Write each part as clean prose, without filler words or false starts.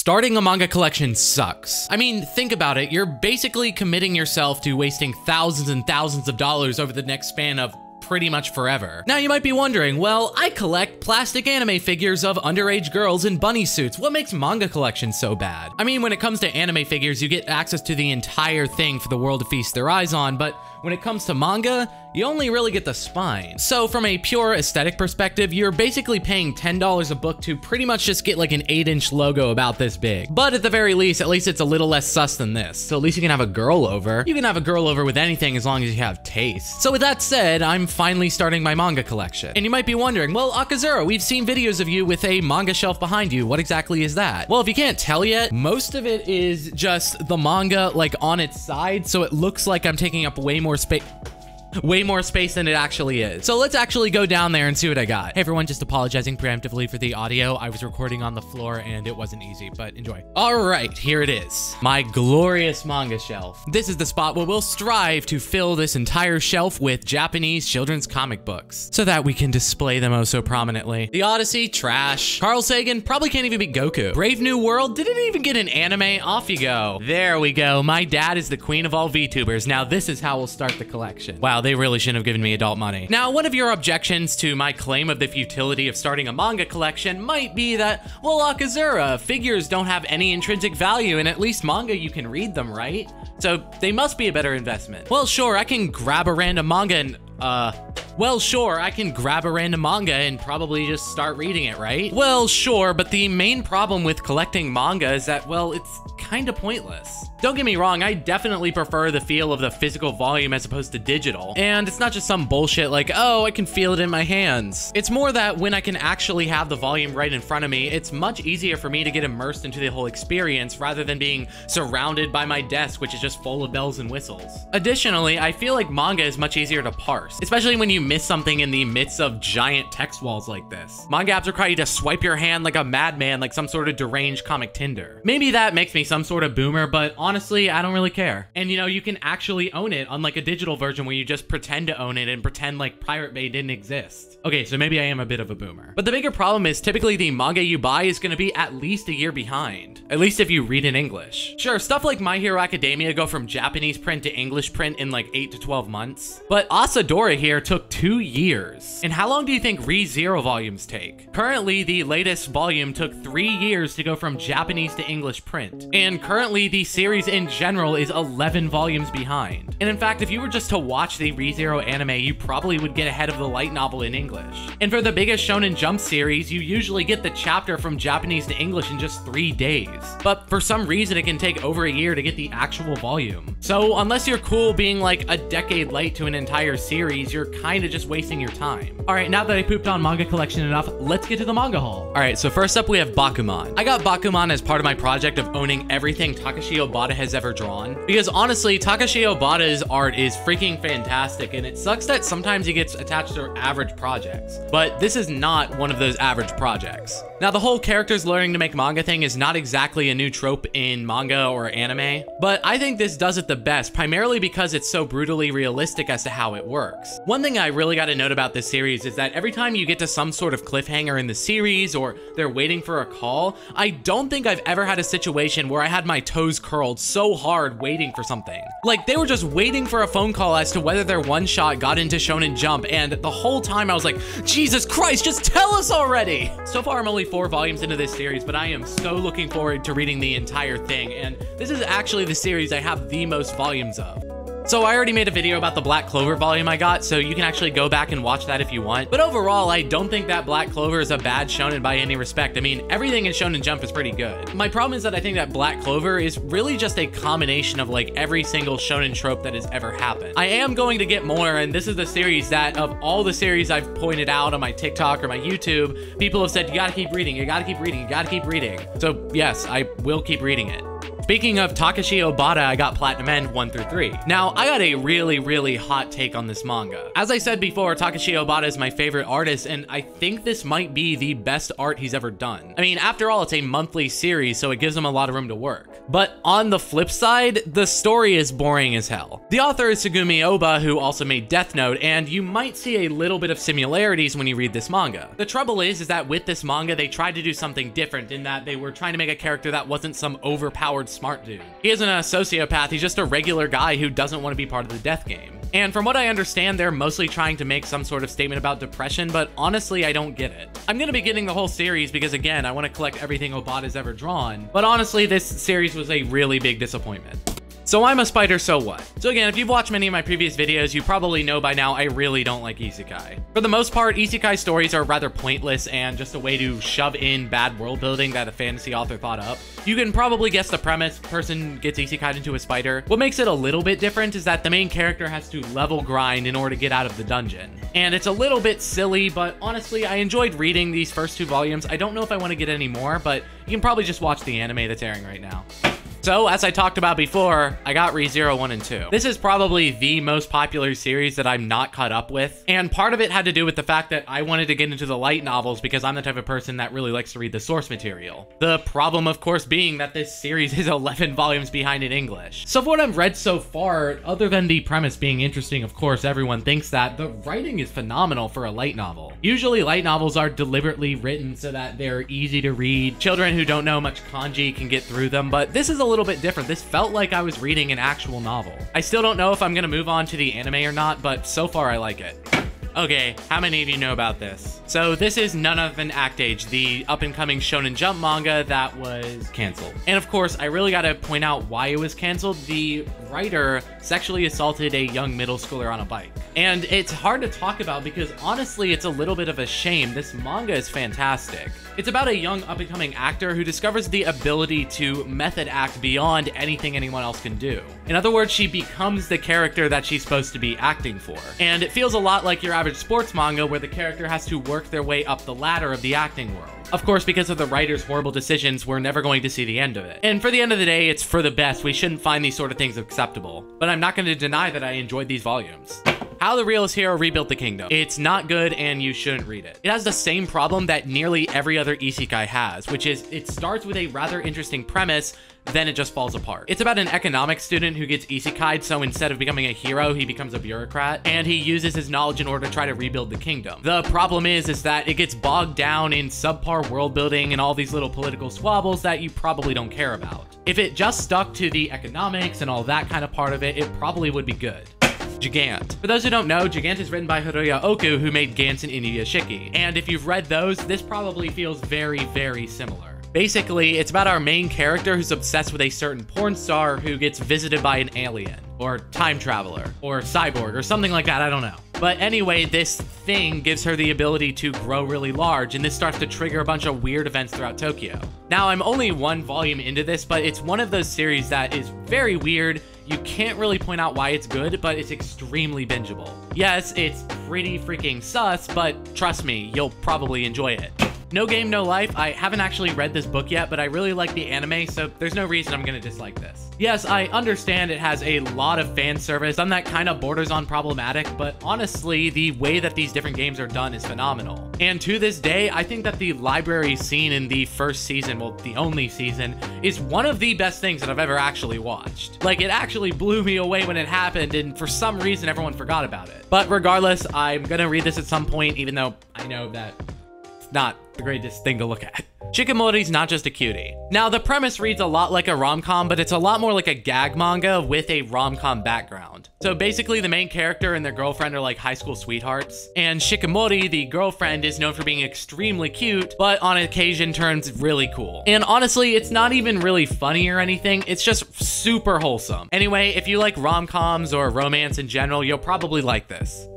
Starting a manga collection sucks. I mean, think about it. You're basically committing yourself to wasting thousands and thousands of dollars over the next span of pretty much forever. Now you might be wondering, well, I collect plastic anime figures of underage girls in bunny suits. What makes manga collections so bad? I mean, when it comes to anime figures, you get access to the entire thing for the world to feast their eyes on, but when it comes to manga, you only really get the spine. So from a pure aesthetic perspective, you're basically paying $10 a book to pretty much just get like an 8-inch logo about this big. But at the very least, at least it's a little less sus than this. So at least you can have a girl over. You can have a girl over with anything as long as you have taste. So with that said, I'm finally starting my manga collection. And you might be wondering, well, Akazura, we've seen videos of you with a manga shelf behind you. What exactly is that? Well, if you can't tell yet, most of it is just the manga like on its side. So it looks like I'm taking up way more space than it actually is. So let's actually go down there and see what I got. Hey everyone, just apologizing preemptively for the audio. I was recording on the floor and it wasn't easy, but enjoy. All right, here it is. My glorious manga shelf. This is the spot where we'll strive to fill this entire shelf with Japanese children's comic books so that we can display them oh so prominently. The Odyssey, trash. Carl Sagan, probably can't even beat Goku. Brave New World, did it even get an anime? Off you go. There we go. My dad is the queen of all VTubers. Now this is how we'll start the collection. Wow, they really shouldn't have given me adult money. Now, one of your objections to my claim of the futility of starting a manga collection might be that, well, Akazura, figures don't have any intrinsic value, and at least manga you can read them, right? So they must be a better investment. Well, sure, I can grab a random manga and, probably just start reading it, right? Well, sure, but the main problem with collecting manga is that, well, it's kind of pointless. Don't get me wrong, I definitely prefer the feel of the physical volume as opposed to digital. And it's not just some bullshit like, oh, I can feel it in my hands. It's more that when I can actually have the volume right in front of me, it's much easier for me to get immersed into the whole experience rather than being surrounded by my desk, which is just full of bells and whistles. Additionally, I feel like manga is much easier to parse, especially when you miss something in the midst of giant text walls like this. Manga apps require you to swipe your hand like a madman, like some sort of deranged comic Tinder. Maybe that makes me some sort of boomer, but honestly, I don't really care. And you know, you can actually own it, unlike a digital version where you just pretend to own it and pretend like Pirate Bay didn't exist. Okay, so maybe I am a bit of a boomer. But the bigger problem is typically the manga you buy is gonna be at least a year behind. At least if you read in English. Sure, stuff like My Hero Academia go from Japanese print to English print in like 8 to 12 months. But Asadora here took 2 years. And how long do you think ReZero volumes take? Currently, the latest volume took 3 years to go from Japanese to English print. And currently, the series in general is 11 volumes behind. And in fact, if you were just to watch the ReZero anime, you probably would get ahead of the light novel in English. And for the biggest Shonen Jump series, you usually get the chapter from Japanese to English in just 3 days. But for some reason, it can take over a year to get the actual volume. So unless you're cool being like a decade late to an entire series, you're kind of just wasting your time. All right, now that I pooped on manga collection enough, let's get to the manga haul. All right, so first up we have Bakuman. I got Bakuman as part of my project of owning everything Takashi Obata has ever drawn. Because honestly, Takashi Obata's art is freaking fantastic, and it sucks that sometimes he gets attached to average projects. But this is not one of those average projects. Now, the whole characters learning to make manga thing is not exactly a new trope in manga or anime, but I think this does it the best, primarily because it's so brutally realistic as to how it works. One thing I really got to note about this series is that every time you get to some sort of cliffhanger in the series or they're waiting for a call, I don't think I've ever had a situation where I had my toes curled so hard waiting for something. Like, they were just waiting for a phone call as to whether their one-shot got into Shonen Jump, and the whole time I was like, Jesus Christ, just tell us already! So far, I'm only 4 volumes into this series, but I am so looking forward to reading the entire thing, and this is actually the series I have the most volumes of. So I already made a video about the Black Clover volume I got, so you can actually go back and watch that if you want. But overall, I don't think that Black Clover is a bad shonen by any respect. I mean, everything in Shonen Jump is pretty good. My problem is that I think that Black Clover is really just a combination of like every single shonen trope that has ever happened. I am going to get more, and this is the series that of all the series I've pointed out on my TikTok or my YouTube, people have said, you gotta keep reading, you gotta keep reading, you gotta keep reading. So yes, I will keep reading it. Speaking of Takashi Obata, I got Platinum End 1 through 3. Now, I got a really hot take on this manga. As I said before, Takashi Obata is my favorite artist, and I think this might be the best art he's ever done. I mean, after all, it's a monthly series, so it gives him a lot of room to work. But on the flip side, the story is boring as hell. The author is Tsugumi Oba, who also made Death Note, and you might see a little bit of similarities when you read this manga. The trouble is that with this manga, they tried to do something different in that they were trying to make a character that wasn't some overpowered smart dude. He isn't a sociopath, he's just a regular guy who doesn't want to be part of the death game. And from what I understand, they're mostly trying to make some sort of statement about depression, but honestly, I don't get it. I'm gonna be getting the whole series because, again, I want to collect everything Obata's ever drawn, but honestly, this series was a really big disappointment. So I'm a spider, so what? So again, if you've watched many of my previous videos, you probably know by now I really don't like isekai. For the most part, isekai stories are rather pointless and just a way to shove in bad world building that a fantasy author thought up. You can probably guess the premise: person gets isekai'd into a spider. What makes it a little bit different is that the main character has to level grind in order to get out of the dungeon. And it's a little bit silly, but honestly, I enjoyed reading these first 2 volumes. I don't know if I want to get any more, but you can probably just watch the anime that's airing right now. So, as I talked about before, I got Re:Zero 1 and 2. This is probably the most popular series that I'm not caught up with, and part of it had to do with the fact that I wanted to get into the light novels because I'm the type of person that really likes to read the source material. The problem, of course, being that this series is 11 volumes behind in English. So for what I've read so far, other than the premise being interesting, of course, everyone thinks that, the writing is phenomenal for a light novel. Usually light novels are deliberately written so that they're easy to read. Children who don't know much kanji can get through them, but this is a little bit different. This felt like I was reading an actual novel. I still don't know if I'm gonna move on to the anime or not, but so far I like it. Okay, how many of you know about this? So this is none other than Act Age, the up-and-coming Shonen Jump manga that was canceled. And of course, I really gotta point out why it was canceled. The writer sexually assaulted a young middle schooler on a bike. And it's hard to talk about because honestly, it's a little bit of a shame. This manga is fantastic. It's about a young up-and-coming actor who discovers the ability to method act beyond anything anyone else can do. In other words, she becomes the character that she's supposed to be acting for. And it feels a lot like your average sports manga where the character has to work their way up the ladder of the acting world. Of course, because of the writer's horrible decisions, we're never going to see the end of it. And for the end of the day, it's for the best. We shouldn't find these sort of things acceptable. But I'm not going to deny that I enjoyed these volumes. How the Realist Hero Rebuilt the Kingdom. It's not good and you shouldn't read it. It has the same problem that nearly every other isekai has, which is it starts with a rather interesting premise, then it just falls apart. It's about an economics student who gets isekai'd, so instead of becoming a hero, he becomes a bureaucrat, and he uses his knowledge in order to try to rebuild the kingdom. The problem is that it gets bogged down in subpar world building and all these little political squabbles that you probably don't care about. If it just stuck to the economics and all that kind of part of it, it probably would be good. Gigant. For those who don't know, Gigant is written by Hiroya Oku, who made Gantz and Inuyashiki. And if you've read those, this probably feels very similar. Basically, it's about our main character who's obsessed with a certain porn star who gets visited by an alien, or time traveler, or cyborg, or something like that, I don't know. But anyway, this thing gives her the ability to grow really large, and this starts to trigger a bunch of weird events throughout Tokyo. Now, I'm only 1 volume into this, but it's one of those series that is very weird. You can't really point out why it's good, but it's extremely bingeable. Yes, it's pretty freaking sus, but trust me, you'll probably enjoy it. No Game, No Life. I haven't actually read this book yet, but I really like the anime, so there's no reason I'm gonna dislike this. Yes, I understand it has a lot of fan service, some that kind of borders on problematic, but honestly, the way that these different games are done is phenomenal. And to this day, I think that the library scene in the first season, well, the only season, is one of the best things that I've ever actually watched. Like, it actually blew me away when it happened, and for some reason, everyone forgot about it. But regardless, I'm gonna read this at some point, even though I know that it's not the greatest thing to look at. Shikimori's Not Just a Cutie. Now, the premise reads a lot like a rom-com, but it's a lot more like a gag manga with a rom-com background. So basically, the main character and their girlfriend are like high school sweethearts, and Shikimori, the girlfriend, is known for being extremely cute, but on occasion turns really cool. And honestly, it's not even really funny or anything, it's just super wholesome. Anyway, if you like rom-coms or romance in general, you'll probably like this.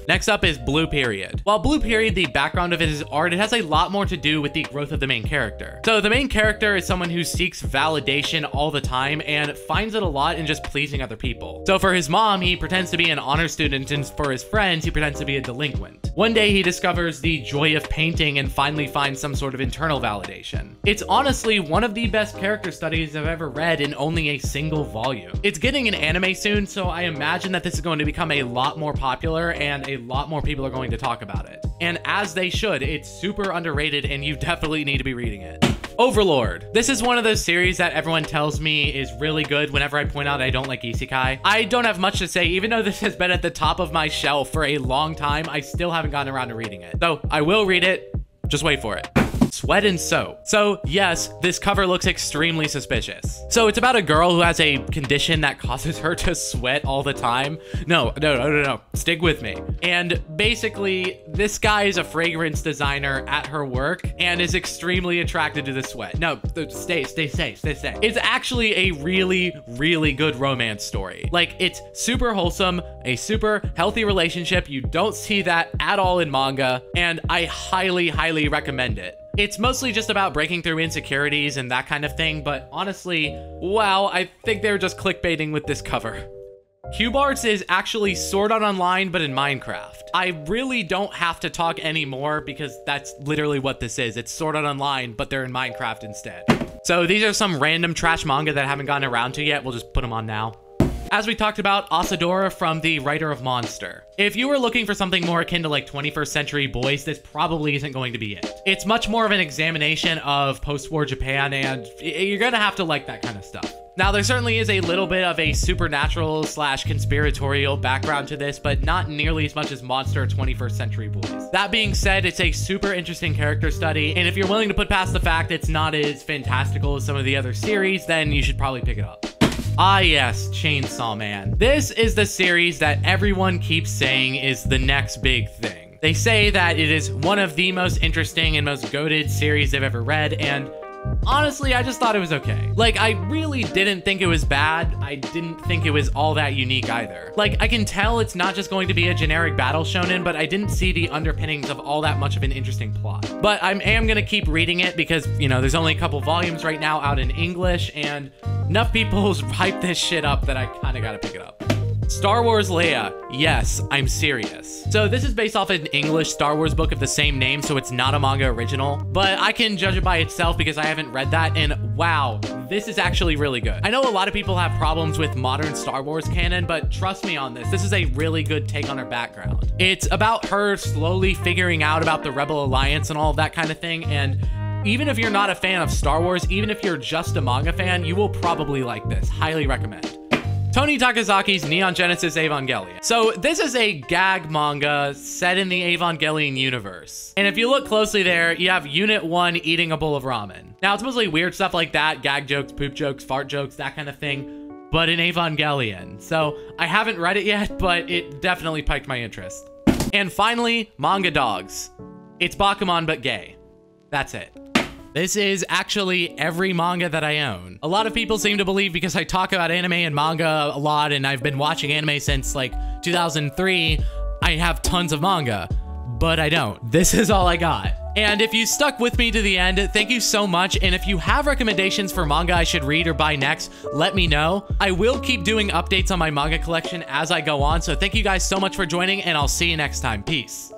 Next up is Blue Period. While Blue Period, the background of it is art, it has a lot more to do with the growth of the main character. So the main character is someone who seeks validation all the time and finds it a lot in just pleasing other people. So for his mom, he pretends to be an honor student, and for his friends, he pretends to be a delinquent. One day he discovers the joy of painting and finally finds some sort of internal validation. It's honestly one of the best character studies I've ever read in only a single volume. It's getting an anime soon, so I imagine that this is going to become a lot more popular and a lot more people are going to talk about it. And as they should, it's super underrated and you definitely need to be reading it. Overlord. This is one of those series that everyone tells me is really good whenever I point out I don't like isekai. I don't have much to say. Even though this has been at the top of my shelf for a long time, I still haven't gotten around to reading it. So I will read it, just wait for it. Sweat and Soap. So yes, this cover looks extremely suspicious. So it's about a girl who has a condition that causes her to sweat all the time. No, stick with me. And basically, this guy is a fragrance designer at her work and is extremely attracted to the sweat. No, stay safe. It's actually a really good romance story. Like, it's super wholesome, a super healthy relationship. You don't see that at all in manga, and I highly recommend it. It's mostly just about breaking through insecurities and that kind of thing, but honestly, wow, I think they're just clickbaiting with this cover. Cube Arts is actually Sword Art Online, but in Minecraft. I really don't have to talk anymore because that's literally what this is. It's Sword Art Online, but they're in Minecraft instead. So these are some random trash manga that I haven't gotten around to yet. We'll just put them on now. As we talked about, Asadora from the writer of Monster. If you were looking for something more akin to like 21st Century Boys, this probably isn't going to be it. It's much more of an examination of post-war Japan, and you're gonna have to like that kind of stuff. Now, there certainly is a little bit of a supernatural / conspiratorial background to this, but not nearly as much as Monster or 21st Century Boys. That being said, it's a super interesting character study, and if you're willing to put past the fact it's not as fantastical as some of the other series, then you should probably pick it up. Ah yes, Chainsaw Man. This is the series that everyone keeps saying is the next big thing. They say that it is one of the most interesting and most goated series they've ever read, and honestly, I just thought it was okay. Like, I really didn't think it was bad. I didn't think it was all that unique either. Like, I can tell it's not just going to be a generic battle shonen, but I didn't see the underpinnings of all that much of an interesting plot. But I am gonna keep reading it because, you know, there's only a couple volumes right now out in English, and enough people's hyped this shit up that I kinda gotta pick it up. Star Wars Leia. Yes, I'm serious. So this is based off an English Star Wars book of the same name, so it's not a manga original, but I can judge it by itself because I haven't read that, and wow, this is actually really good. I know a lot of people have problems with modern Star Wars canon, but trust me on this. This is a really good take on her background. It's about her slowly figuring out about the Rebel Alliance and all of that kind of thing, and even if you're not a fan of Star Wars, even if you're just a manga fan, you will probably like this. Highly recommend. Tony Takazaki's Neon Genesis Evangelion. So this is a gag manga set in the Evangelion universe. And if you look closely there, you have Unit 1 eating a bowl of ramen. Now, it's mostly weird stuff like that, gag jokes, poop jokes, fart jokes, that kind of thing, but in Evangelion. So I haven't read it yet, but it definitely piqued my interest. And finally, Manga Dogs. It's Bakuman, but gay. That's it. This is actually every manga that I own. A lot of people seem to believe because I talk about anime and manga a lot, and I've been watching anime since like 2003, I have tons of manga, but I don't. This is all I got. And if you stuck with me to the end, thank you so much. And if you have recommendations for manga I should read or buy next, let me know. I will keep doing updates on my manga collection as I go on. So thank you guys so much for joining, and I'll see you next time. Peace.